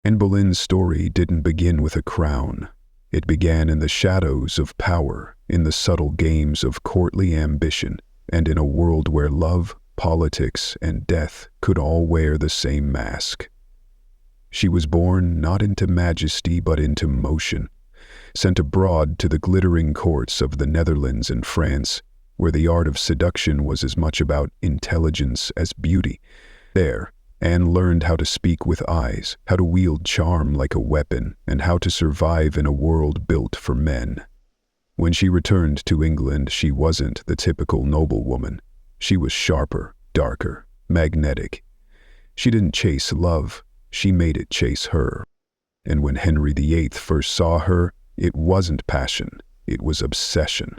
Anne Boleyn's story didn't begin with a crown. It began in the shadows of power, in the subtle games of courtly ambition, and in a world where love, politics, and death could all wear the same mask. She was born not into majesty but into motion, sent abroad to the glittering courts of the Netherlands and France, where the art of seduction was as much about intelligence as beauty. There, Anne learned how to speak with eyes, how to wield charm like a weapon, and how to survive in a world built for men. When she returned to England, she wasn't the typical noblewoman. She was sharper, darker, magnetic. She didn't chase love, she made it chase her. And when Henry VIII first saw her, it wasn't passion, it was obsession.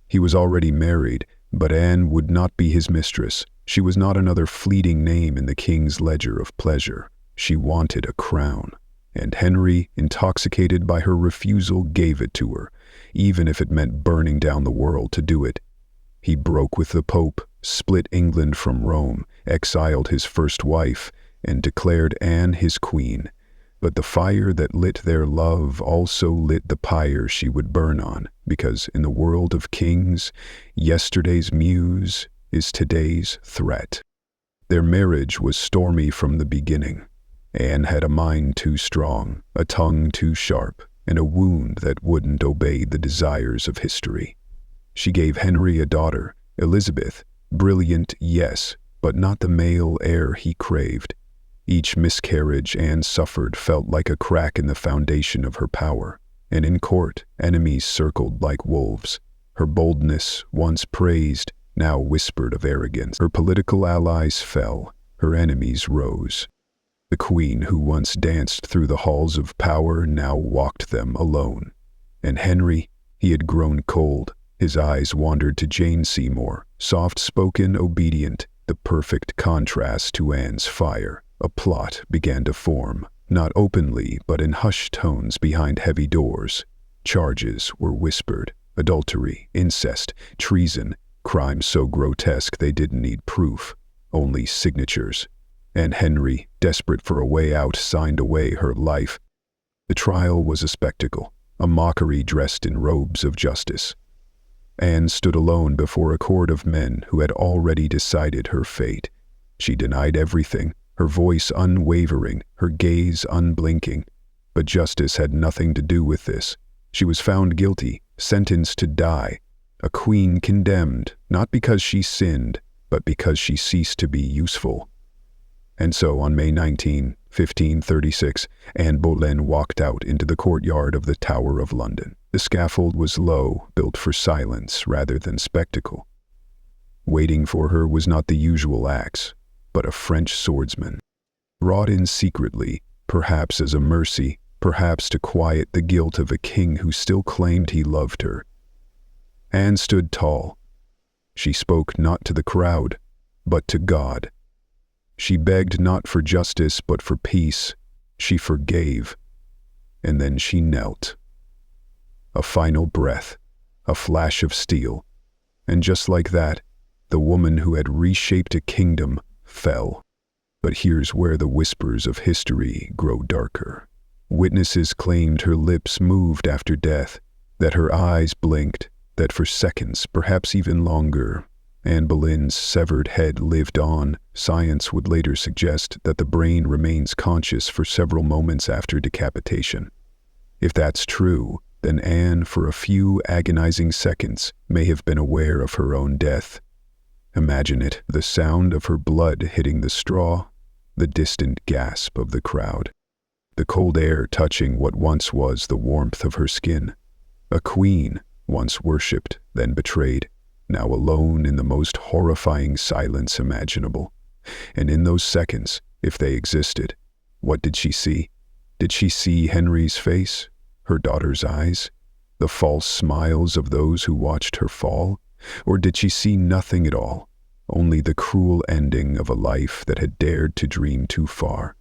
He was already married, but Anne would not be his mistress. She was not another fleeting name in the king's ledger of pleasure. She wanted a crown, and Henry, intoxicated by her refusal, gave it to her, even if it meant burning down the world to do it. He broke with the Pope, split England from Rome, exiled his first wife, and declared Anne his queen. But the fire that lit their love also lit the pyre she would burn on, because in the world of kings, yesterday's muse is today's threat. Their marriage was stormy from the beginning. Anne had a mind too strong, a tongue too sharp, and a wound that wouldn't obey the desires of history. She gave Henry a daughter, Elizabeth, brilliant, yes, but not the male heir he craved. Each miscarriage Anne suffered felt like a crack in the foundation of her power, and in court, enemies circled like wolves. Her boldness, once praised, now whispered of arrogance. Her political allies fell, her enemies rose. The queen who once danced through the halls of power now walked them alone. And Henry, he had grown cold. His eyes wandered to Jane Seymour, soft-spoken, obedient, the perfect contrast to Anne's fire. A plot began to form, not openly but in hushed tones behind heavy doors. Charges were whispered: adultery, incest, treason, crimes so grotesque they didn't need proof, only signatures. And Henry, desperate for a way out, signed away her life. The trial was a spectacle, a mockery dressed in robes of justice. Anne stood alone before a court of men who had already decided her fate. She denied everything, her voice unwavering, her gaze unblinking. But justice had nothing to do with this. She was found guilty, sentenced to die, a queen condemned, not because she sinned, but because she ceased to be useful. And so on May 19, 1536, Anne Boleyn walked out into the courtyard of the Tower of London. The scaffold was low, built for silence rather than spectacle. Waiting for her was not the usual axe, but a French swordsman, brought in secretly, perhaps as a mercy, perhaps to quiet the guilt of a king who still claimed he loved her. Anne stood tall. She spoke not to the crowd, but to God. She begged not for justice, but for peace. She forgave. And then she knelt. A final breath, a flash of steel. And just like that, the woman who had reshaped a kingdom fell. But here's where the whispers of history grow darker. Witnesses claimed her lips moved after death, that her eyes blinked, that for seconds, perhaps even longer, Anne Boleyn's severed head lived on. Science would later suggest that the brain remains conscious for several moments after decapitation. If that's true, then Anne, for a few agonizing seconds, may have been aware of her own death. Imagine it, the sound of her blood hitting the straw, the distant gasp of the crowd, the cold air touching what once was the warmth of her skin. A queen, once worshipped, then betrayed, now alone in the most horrifying silence imaginable. And in those seconds, if they existed, what did she see? Did she see Henry's face, her daughter's eyes, the false smiles of those who watched her fall? Or did she see nothing at all, only the cruel ending of a life that had dared to dream too far?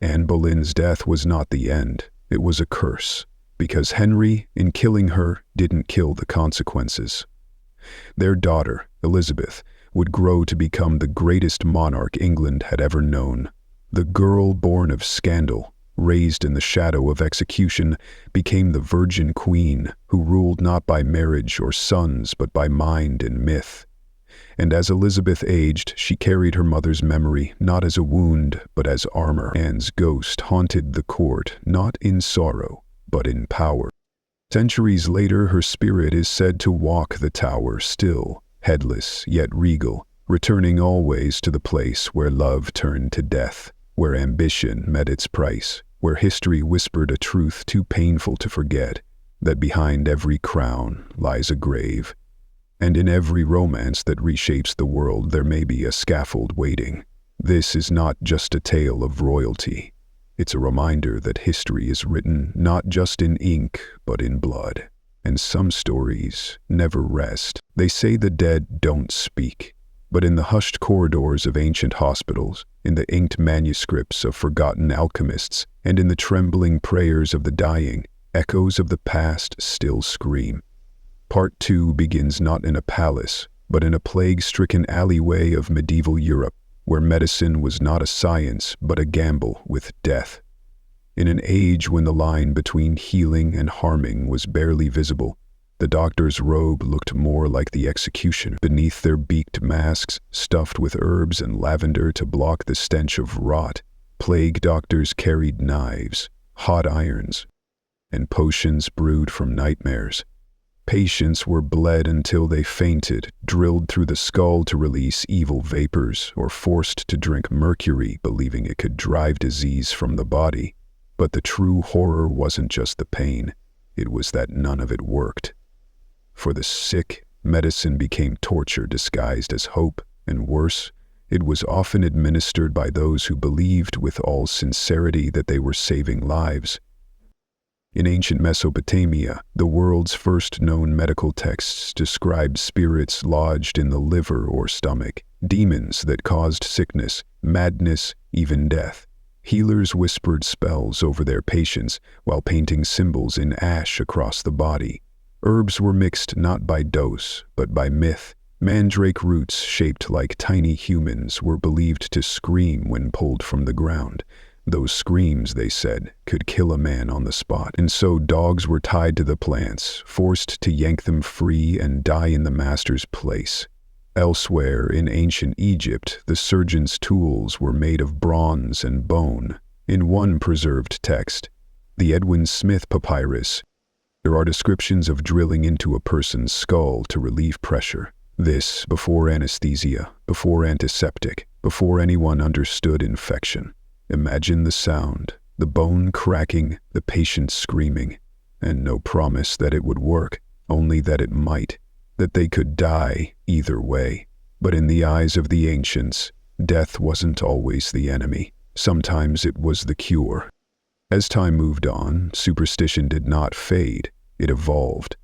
Anne Boleyn's death was not the end, it was a curse, because Henry, in killing her, didn't kill the consequences. Their daughter, Elizabeth, would grow to become the greatest monarch England had ever known, the girl born of scandal, raised in the shadow of execution, became the virgin queen who ruled not by marriage or sons but by mind and myth. And as Elizabeth aged, she carried her mother's memory not as a wound but as armor. Anne's ghost haunted the court not in sorrow but in power. Centuries later, her spirit is said to walk the tower still, headless yet regal, returning always to the place where love turned to death, where ambition met its price, where history whispered a truth too painful to forget, that behind every crown lies a grave. And in every romance that reshapes the world there may be a scaffold waiting. This is not just a tale of royalty. It's a reminder that history is written not just in ink but in blood. And some stories never rest. They say the dead don't speak. But in the hushed corridors of ancient hospitals, in the inked manuscripts of forgotten alchemists, and in the trembling prayers of the dying, echoes of the past still scream. Part 2 begins not in a palace, but in a plague-stricken alleyway of medieval Europe, where medicine was not a science but a gamble with death. In an age when the line between healing and harming was barely visible, the doctor's robe looked more like the executioner. Beneath their beaked masks, stuffed with herbs and lavender to block the stench of rot, plague doctors carried knives, hot irons, and potions brewed from nightmares. Patients were bled until they fainted, drilled through the skull to release evil vapors, or forced to drink mercury, believing it could drive disease from the body. But the true horror wasn't just the pain, it was that none of it worked. For the sick, medicine became torture disguised as hope, and worse, it was often administered by those who believed with all sincerity that they were saving lives. In ancient Mesopotamia, the world's first known medical texts described spirits lodged in the liver or stomach, demons that caused sickness, madness, even death. Healers whispered spells over their patients while painting symbols in ash across the body. Herbs were mixed not by dose, but by myth. Mandrake roots shaped like tiny humans were believed to scream when pulled from the ground. Those screams, they said, could kill a man on the spot. And so dogs were tied to the plants, forced to yank them free and die in the master's place. Elsewhere in ancient Egypt, the surgeon's tools were made of bronze and bone. In one preserved text, the Edwin Smith Papyrus, there are descriptions of drilling into a person's skull to relieve pressure. This before anesthesia, before antiseptic, before anyone understood infection. Imagine the sound, the bone cracking, the patient screaming, and no promise that it would work, only that it might, that they could die either way. But in the eyes of the ancients, death wasn't always the enemy. Sometimes it was the cure. As time moved on, superstition did not fade, it evolved.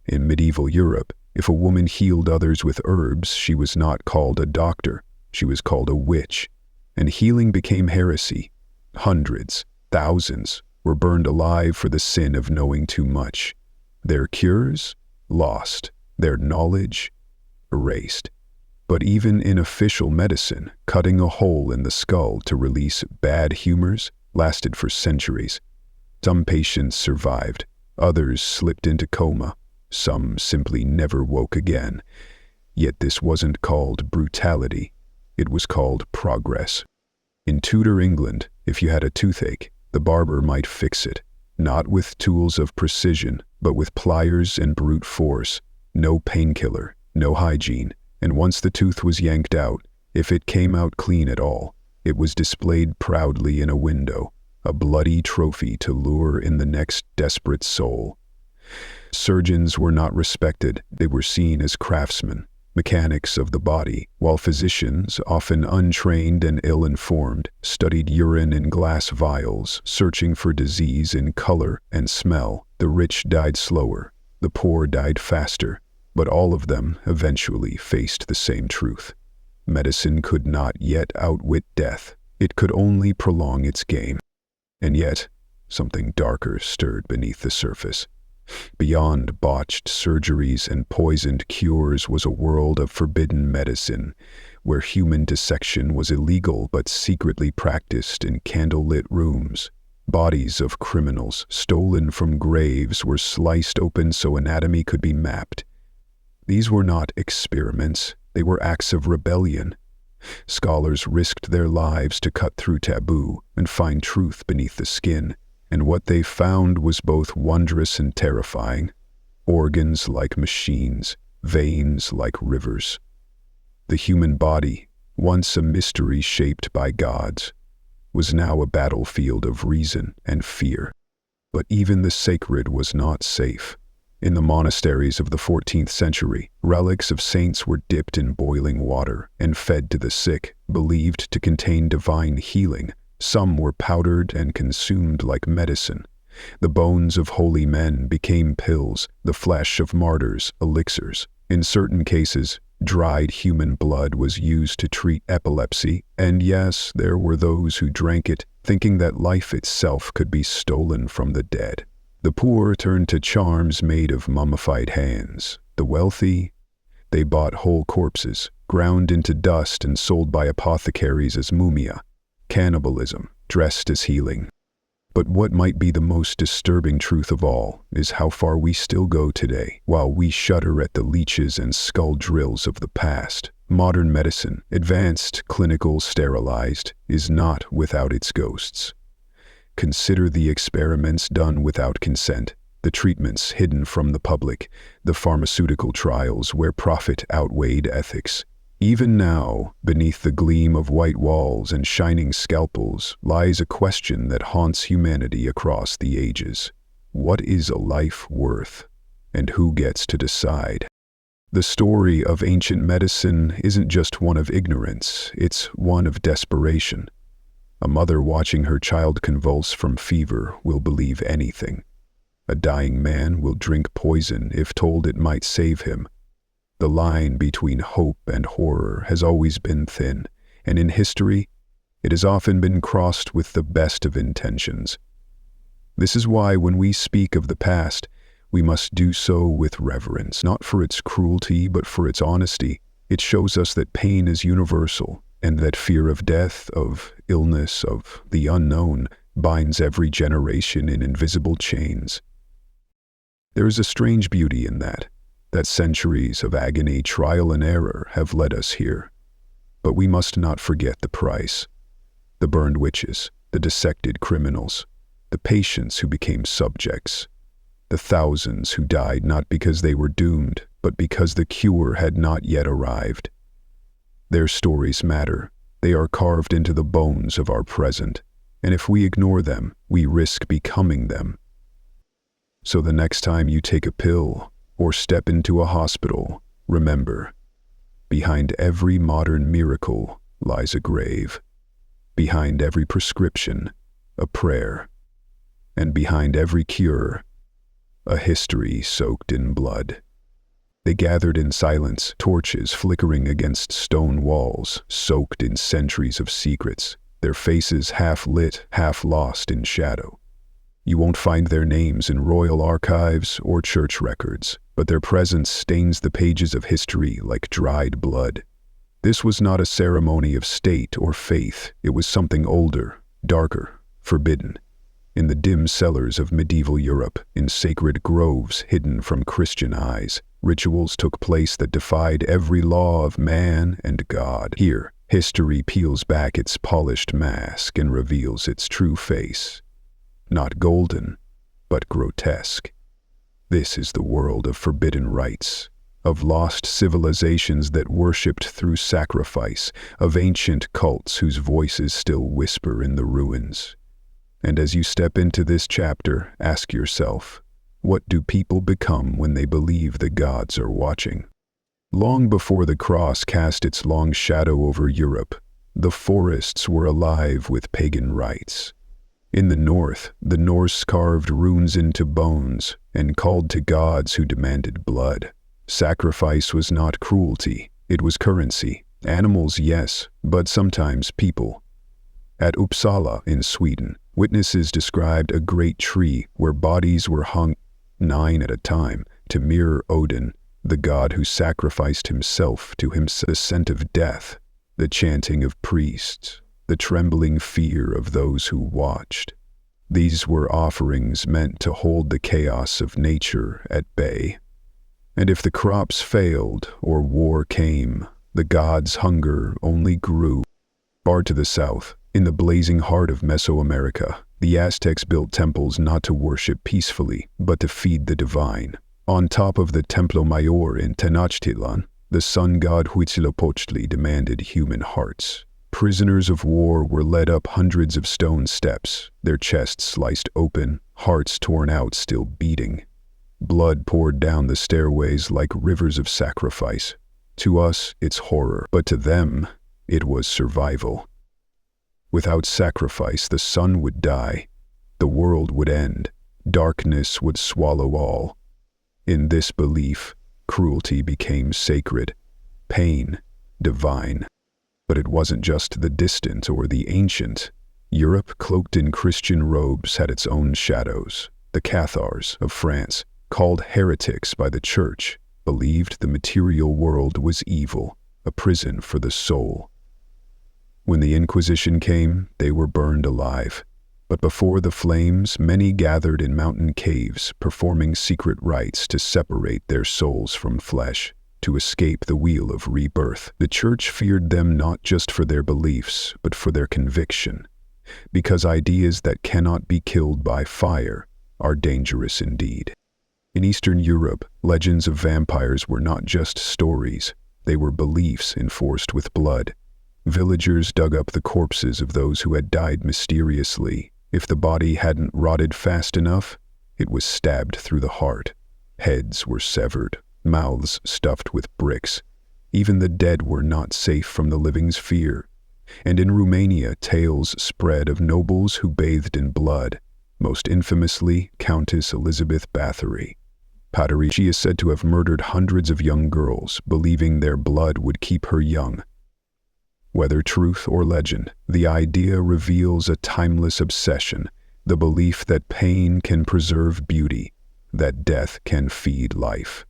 In medieval Europe, if a woman healed others with herbs, she was not called a doctor, she was called a witch. And healing became heresy. Hundreds, thousands, were burned alive for the sin of knowing too much. Their cures? Lost. Their knowledge? Erased. But even in official medicine, cutting a hole in the skull to release bad humors lasted for centuries. Some patients survived, others slipped into coma, some simply never woke again. Yet this wasn't called brutality. It was called progress. In Tudor England, if you had a toothache, the barber might fix it, not with tools of precision, but with pliers and brute force. No painkiller, no hygiene, and once the tooth was yanked out, if it came out clean at all, it was displayed proudly in a window, a bloody trophy to lure in the next desperate soul. Surgeons were not respected, they were seen as craftsmen, mechanics of the body, while physicians, often untrained and ill-informed, studied urine in glass vials, searching for disease in color and smell. The rich died slower, the poor died faster, but all of them eventually faced the same truth. Medicine could not yet outwit death. It could only prolong its game. And yet, something darker stirred beneath the surface. Beyond botched surgeries and poisoned cures was a world of forbidden medicine, where human dissection was illegal but secretly practiced in candlelit rooms. Bodies of criminals, stolen from graves, were sliced open so anatomy could be mapped. These were not experiments, they were acts of rebellion. Scholars risked their lives to cut through taboo and find truth beneath the skin, and what they found was both wondrous and terrifying. Organs like machines, veins like rivers. The human body, once a mystery shaped by gods, was now a battlefield of reason and fear. But even the sacred was not safe. In the monasteries of the 14th century, relics of saints were dipped in boiling water and fed to the sick, believed to contain divine healing. Some were powdered and consumed like medicine. The bones of holy men became pills, the flesh of martyrs, elixirs. In certain cases, dried human blood was used to treat epilepsy, and yes, there were those who drank it, thinking that life itself could be stolen from the dead. The poor turned to charms made of mummified hands. The wealthy, they bought whole corpses, ground into dust and sold by apothecaries as mumia. Cannibalism, dressed as healing. But what might be the most disturbing truth of all is how far we still go today. While we shudder at the leeches and skull drills of the past, modern medicine, advanced, clinical, sterilized, is not without its ghosts. Consider the experiments done without consent, the treatments hidden from the public, the pharmaceutical trials where profit outweighed ethics. Even now, beneath the gleam of white walls and shining scalpels, lies a question that haunts humanity across the ages. What is a life worth? And who gets to decide? The story of ancient medicine isn't just one of ignorance, it's one of desperation. A mother watching her child convulse from fever will believe anything. A dying man will drink poison if told it might save him. The line between hope and horror has always been thin, and in history, it has often been crossed with the best of intentions. This is why when we speak of the past, we must do so with reverence, not for its cruelty, but for its honesty. It shows us that pain is universal, and that fear of death, of illness, of the unknown, binds every generation in invisible chains. There is a strange beauty in that centuries of agony, trial, and error have led us here. But we must not forget the price. The burned witches, the dissected criminals, the patients who became subjects, the thousands who died not because they were doomed, but because the cure had not yet arrived. Their stories matter. They are carved into the bones of our present, and if we ignore them, we risk becoming them. So the next time you take a pill, or step into a hospital, remember, behind every modern miracle lies a grave. Behind every prescription, a prayer. And behind every cure, a history soaked in blood. They gathered in silence, torches flickering against stone walls, soaked in centuries of secrets, their faces half lit, half lost in shadow. You won't find their names in royal archives or church records, but their presence stains the pages of history like dried blood. This was not a ceremony of state or faith. It was something older, darker, forbidden. In the dim cellars of medieval Europe, in sacred groves hidden from Christian eyes, rituals took place that defied every law of man and God. Here, history peels back its polished mask and reveals its true face. Not golden, but grotesque. This is the world of forbidden rites, of lost civilizations that worshipped through sacrifice, of ancient cults whose voices still whisper in the ruins. And as you step into this chapter, ask yourself, what do people become when they believe the gods are watching? Long before the cross cast its long shadow over Europe, the forests were alive with pagan rites. In the north, the Norse carved runes into bones and called to gods who demanded blood. Sacrifice was not cruelty, it was currency. Animals, yes, but sometimes people. At Uppsala in Sweden, witnesses described a great tree where bodies were hung 9 at a time to mirror Odin, the god who sacrificed himself to himself. The scent of death, the chanting of priests, the trembling fear of those who watched. These were offerings meant to hold the chaos of nature at bay. And if the crops failed or war came, the gods' hunger only grew. Far to the south, in the blazing heart of Mesoamerica, the Aztecs built temples not to worship peacefully, but to feed the divine. On top of the Templo Mayor in Tenochtitlan, the sun god Huitzilopochtli demanded human hearts. Prisoners of war were led up hundreds of stone steps, their chests sliced open, hearts torn out still beating. Blood poured down the stairways like rivers of sacrifice. To us, it's horror, but to them, it was survival. Without sacrifice, the sun would die, the world would end, darkness would swallow all. In this belief, cruelty became sacred, pain divine. But it wasn't just the distant or the ancient. Europe, cloaked in Christian robes, had its own shadows. The Cathars of France, called heretics by the church, believed the material world was evil, a prison for the soul. When the Inquisition came, they were burned alive. But before the flames, many gathered in mountain caves, performing secret rites to separate their souls from flesh, to escape the wheel of rebirth. The church feared them not just for their beliefs, but for their conviction, because ideas that cannot be killed by fire are dangerous indeed. In Eastern Europe, legends of vampires were not just stories, they were beliefs enforced with blood. Villagers dug up the corpses of those who had died mysteriously. If the body hadn't rotted fast enough, it was stabbed through the heart. Heads were severed, mouths stuffed with bricks. Even the dead were not safe from the living's fear. And in Romania, tales spread of nobles who bathed in blood, most infamously Countess Elizabeth Bathory. She is said to have murdered hundreds of young girls, believing their blood would keep her young. Whether truth or legend, the idea reveals a timeless obsession, the belief that pain can preserve beauty, that death can feed life.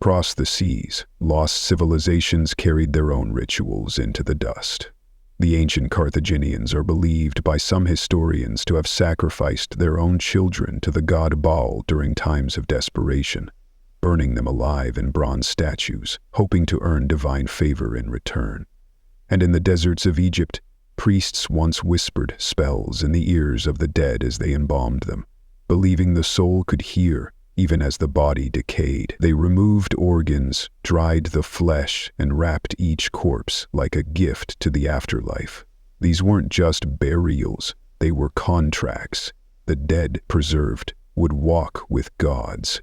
Across the seas, lost civilizations carried their own rituals into the dust. The ancient Carthaginians are believed by some historians to have sacrificed their own children to the god Baal during times of desperation, burning them alive in bronze statues, hoping to earn divine favor in return. And in the deserts of Egypt, priests once whispered spells in the ears of the dead as they embalmed them, believing the soul could hear even as the body decayed. They removed organs, dried the flesh, and wrapped each corpse like a gift to the afterlife. These weren't just burials, they were contracts. The dead, preserved, would walk with gods.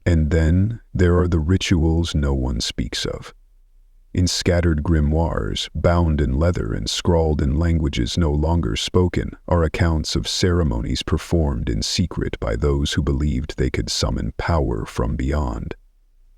And then there are the rituals no one speaks of. In scattered grimoires, bound in leather and scrawled in languages no longer spoken, are accounts of ceremonies performed in secret by those who believed they could summon power from beyond.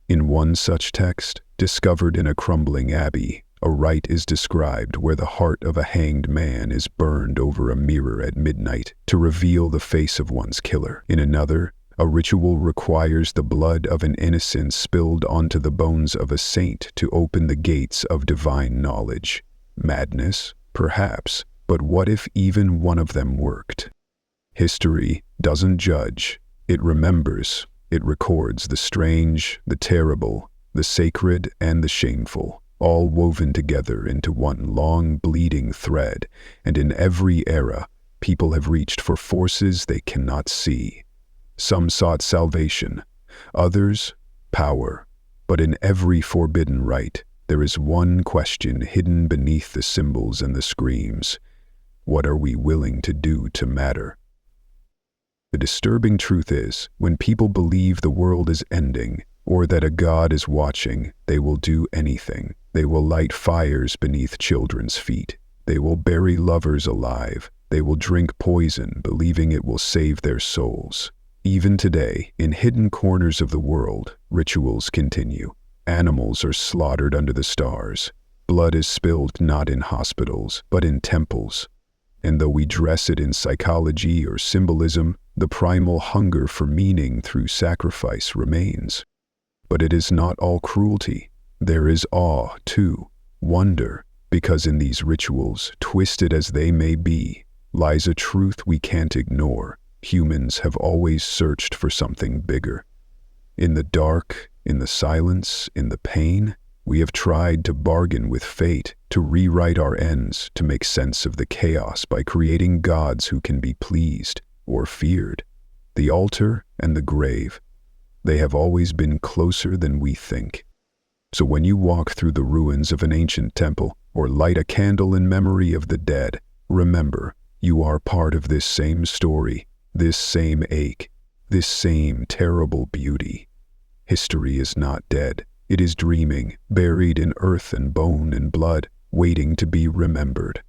In one such text, discovered in a crumbling abbey, a rite is described where the heart of a hanged man is burned over a mirror at midnight to reveal the face of one's killer. In another, a ritual requires the blood of an innocent spilled onto the bones of a saint to open the gates of divine knowledge. Madness? Perhaps, but what if even one of them worked? History doesn't judge, it remembers. It records the strange, the terrible, the sacred, and the shameful, all woven together into one long bleeding thread, and in every era, people have reached for forces they cannot see. Some sought salvation, others power, but in every forbidden rite, there is one question hidden beneath the symbols and the screams. What are we willing to do to matter? The disturbing truth is, when people believe the world is ending, or that a god is watching, they will do anything. They will light fires beneath children's feet. They will bury lovers alive. They will drink poison, believing it will save their souls. Even today, in hidden corners of the world, rituals continue. Animals are slaughtered under the stars. Blood is spilled not in hospitals, but in temples. And though we dress it in psychology or symbolism, the primal hunger for meaning through sacrifice remains. But it is not all cruelty. There is awe, too, wonder, because in these rituals, twisted as they may be, lies a truth we can't ignore. Humans have always searched for something bigger. In the dark, in the silence, in the pain, we have tried to bargain with fate, to rewrite our ends, to make sense of the chaos by creating gods who can be pleased or feared. The altar and the grave, they have always been closer than we think. So when you walk through the ruins of an ancient temple or light a candle in memory of the dead, remember, you are part of this same story, this same ache, this same terrible beauty. History is not dead. It is dreaming, buried in earth and bone and blood, waiting to be remembered.